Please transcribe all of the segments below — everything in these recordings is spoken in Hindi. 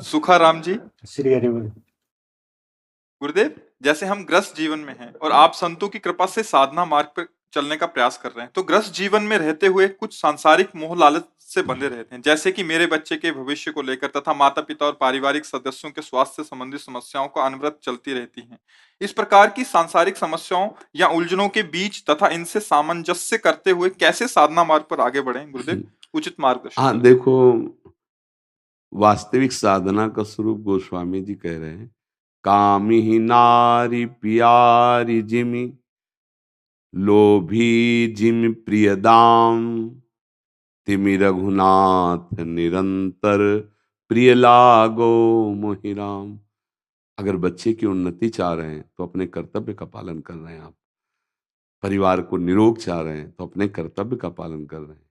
सुखाराम जी। श्री हरि बोल। गुरुदेव, जैसे हम ग्रस्त जीवन में हैं और आप संतों की कृपा से साधना मार्ग पर चलने का प्रयास कर रहे हैं, तो ग्रस्त जीवन में रहते हुए कुछ सांसारिक मोह लालच से बंधे रहते हैं, जैसे कि मेरे बच्चे के भविष्य को लेकर तथा माता पिता और पारिवारिक सदस्यों के स्वास्थ्य से संबंधित समस्याओं को अनवरत चलती रहती हैं। इस प्रकार की सांसारिक समस्याओं या उलझनों के बीच तथा इनसे सामंजस्य करते हुए कैसे साधना मार्ग पर आगे बढ़ें गुरुदेव? उचित मार्गदर्शन हाँ, करें। देखो, वास्तविक साधना का स्वरूप गोस्वामी जी कह रहे हैं, कामी ही नारी प्यारी जिमि, लोभी जिमि प्रियदाम, तिमि रघुनाथ निरंतर, प्रिय लागो मोहिराम। अगर बच्चे की उन्नति चाह रहे हैं तो अपने कर्तव्य का पालन कर रहे हैं आप। परिवार को निरोग चाह रहे हैं तो अपने कर्तव्य का पालन कर रहे हैं।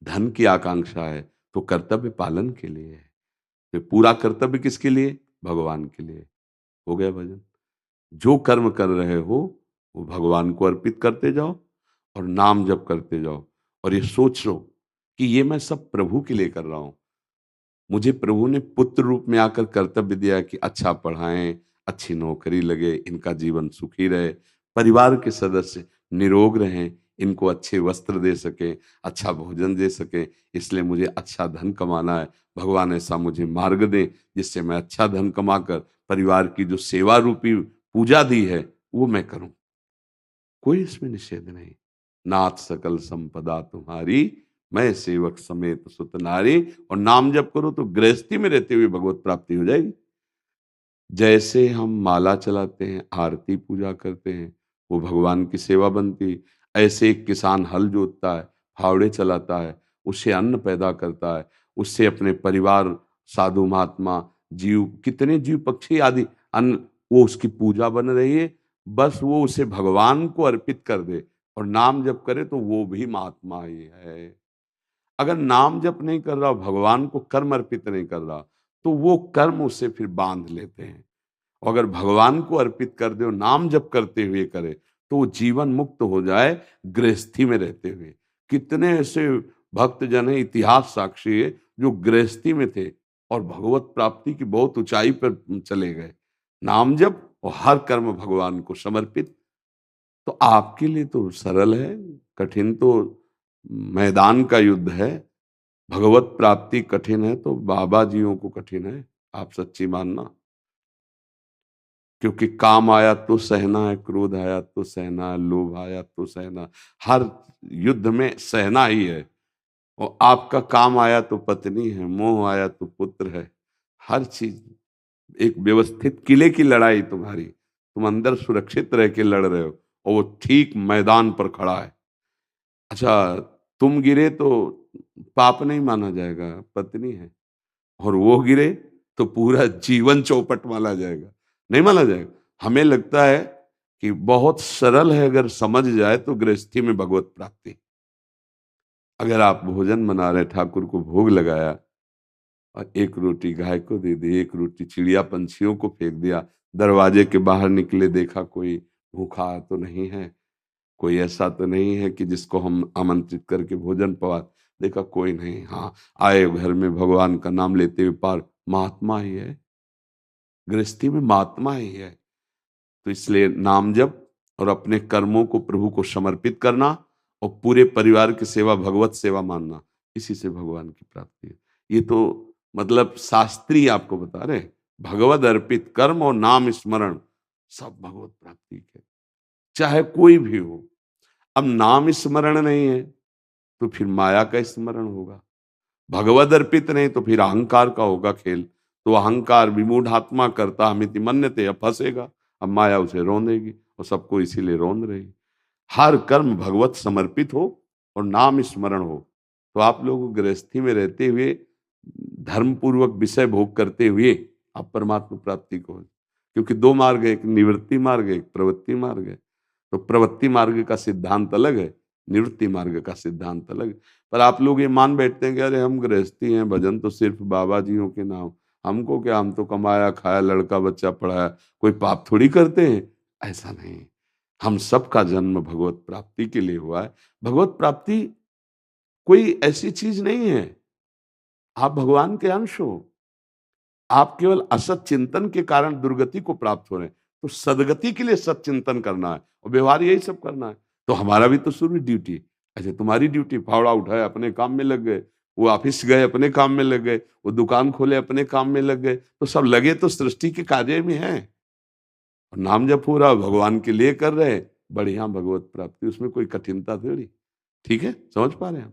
धन की आकांक्षा है तो कर्तव्य पालन के लिए है। तो पूरा कर्तव्य किसके लिए? भगवान के लिए। हो गया भजन। जो कर्म कर रहे हो वो भगवान को अर्पित करते जाओ और नाम जप करते जाओ, और ये सोच लो कि ये मैं सब प्रभु के लिए कर रहा हूं। मुझे प्रभु ने पुत्र रूप में आकर कर्तव्य दिया कि अच्छा पढ़ाएं, अच्छी नौकरी लगे, इनका जीवन सुखी रहे, परिवार के सदस्य निरोग रहें, इनको अच्छे वस्त्र दे सके, अच्छा भोजन दे सके। इसलिए मुझे अच्छा धन कमाना है। भगवान ऐसा मुझे मार्ग दें जिससे मैं अच्छा धन कमाकर परिवार की जो सेवा रूपी पूजा दी है वो मैं करूं। कोई इसमें निषेध नहीं। नाथ सकल संपदा तुम्हारी, मैं सेवक समेत सुत नारी। और नाम जप करो तो गृहस्थी में रहते हुए भगवत प्राप्ति हो जाएगी। जैसे हम माला चलाते हैं, आरती पूजा करते हैं, वो भगवान की सेवा बनती। ऐसे एक किसान हल जोतता है, फावड़े चलाता है, उससे अन्न पैदा करता है, उससे अपने परिवार, साधु महात्मा, जीव, कितने जीव पक्षी आदि अन्न, वो उसकी पूजा बन रही है। बस वो उसे भगवान को अर्पित कर दे और नाम जप करे तो वो भी महात्मा ही है। अगर नाम जप नहीं कर रहा, भगवान को कर्म अर्पित नहीं कर रहा, तो वो कर्म उससे फिर बांध लेते हैं। अगर भगवान को अर्पित कर दे और नाम जप करते हुए करे तो वो जीवन मुक्त हो जाए गृहस्थी में रहते हुए। कितने ऐसे भक्त जन है, इतिहास साक्षी है, जो गृहस्थी में थे और भगवत प्राप्ति की बहुत ऊंचाई पर चले गए। नाम जप और हर कर्म भगवान को समर्पित। तो आपके लिए तो सरल है, कठिन तो मैदान का युद्ध है। भगवत प्राप्ति कठिन है तो बाबा जियों को कठिन है, आप सच्ची मानना। क्योंकि काम आया तो सहना है, क्रोध आया तो सहना है, लोभ आया तो सहना। हर युद्ध में सहना ही है। और आपका काम आया तो पत्नी है, मोह आया तो पुत्र है। हर चीज एक व्यवस्थित किले की लड़ाई तुम्हारी, तुम अंदर सुरक्षित रह के लड़ रहे हो और वो ठीक मैदान पर खड़ा है। अच्छा, तुम गिरे तो पाप नहीं माना जाएगा, पत्नी है, और वो गिरे तो पूरा जीवन चौपट माना जाएगा, नहीं माना जाएगा। हमें लगता है कि बहुत सरल है, अगर समझ जाए तो गृहस्थी में भगवत प्राप्ति। अगर आप भोजन बना रहे, ठाकुर को भोग लगाया और एक रोटी गाय को दे दी, एक रोटी चिड़िया पंछियों को फेंक दिया, दरवाजे के बाहर निकले देखा कोई भूखा तो नहीं है, कोई ऐसा तो नहीं है कि जिसको हम आमंत्रित करके भोजन पवा, देखा कोई नहीं, हाँ आए घर में भगवान का नाम लेते हुए पार, महात्मा ही है। गृहस्थी में महात्मा ही है। तो इसलिए नाम जप और अपने कर्मों को प्रभु को समर्पित करना और पूरे परिवार की सेवा भगवत सेवा मानना, इसी से भगवान की प्राप्ति है। ये तो मतलब शास्त्री आपको बता रहे हैं। भगवद अर्पित कर्म और नाम स्मरण सब भगवत प्राप्ति के, चाहे कोई भी हो। अब नाम स्मरण नहीं है तो फिर माया का स्मरण होगा। भगवद अर्पित नहीं तो फिर अहंकार का होगा खेल। तो अहंकार विमूढ़ आत्मा करता हमिति मन्यते, अब फंसेगा, अब माया उसे रोंदेगी और सबको इसीलिए रोंद रही। हर कर्म भगवत समर्पित हो और नाम स्मरण हो तो आप लोग गृहस्थी में रहते हुए धर्म पूर्वक विषय भोग करते हुए आप परमात्मा प्राप्ति को, क्योंकि दो मार्ग है, एक निवृत्ति मार्ग है, एक प्रवृत्ति मार्ग है। तो प्रवृत्ति मार्ग का सिद्धांत अलग है, निवृत्ति मार्ग का सिद्धांत अलग है। पर आप लोग ये मान बैठते हैं कि अरे हम गृहस्थी हैं, भजन तो सिर्फ बाबा जियों के नाम, हमको क्या, हम तो कमाया खाया, लड़का बच्चा पढ़ाया, कोई पाप थोड़ी करते हैं। ऐसा नहीं, हम सबका जन्म भगवत प्राप्ति के लिए हुआ है। भगवत प्राप्ति कोई ऐसी चीज नहीं है, आप भगवान के अंश हो। आप केवल असत चिंतन के कारण दुर्गति को प्राप्त हो रहे हैं, तो सदगति के लिए सच्चिंतन करना है और व्यवहार यही सब करना है। तो हमारा भी तो शुरू ड्यूटी, अच्छा तुम्हारी ड्यूटी फावड़ा उठाए अपने काम में लग गए, वो ऑफिस गए अपने काम में लग गए, वो दुकान खोले अपने काम में लग गए, तो सब लगे तो सृष्टि के कार्य में हैं। और नाम जप हो रहा भगवान के लिए कर रहे हैं, बढ़िया भगवत प्राप्ति, उसमें कोई कठिनता थोड़ी। ठीक है, समझ पा रहे हैं हम?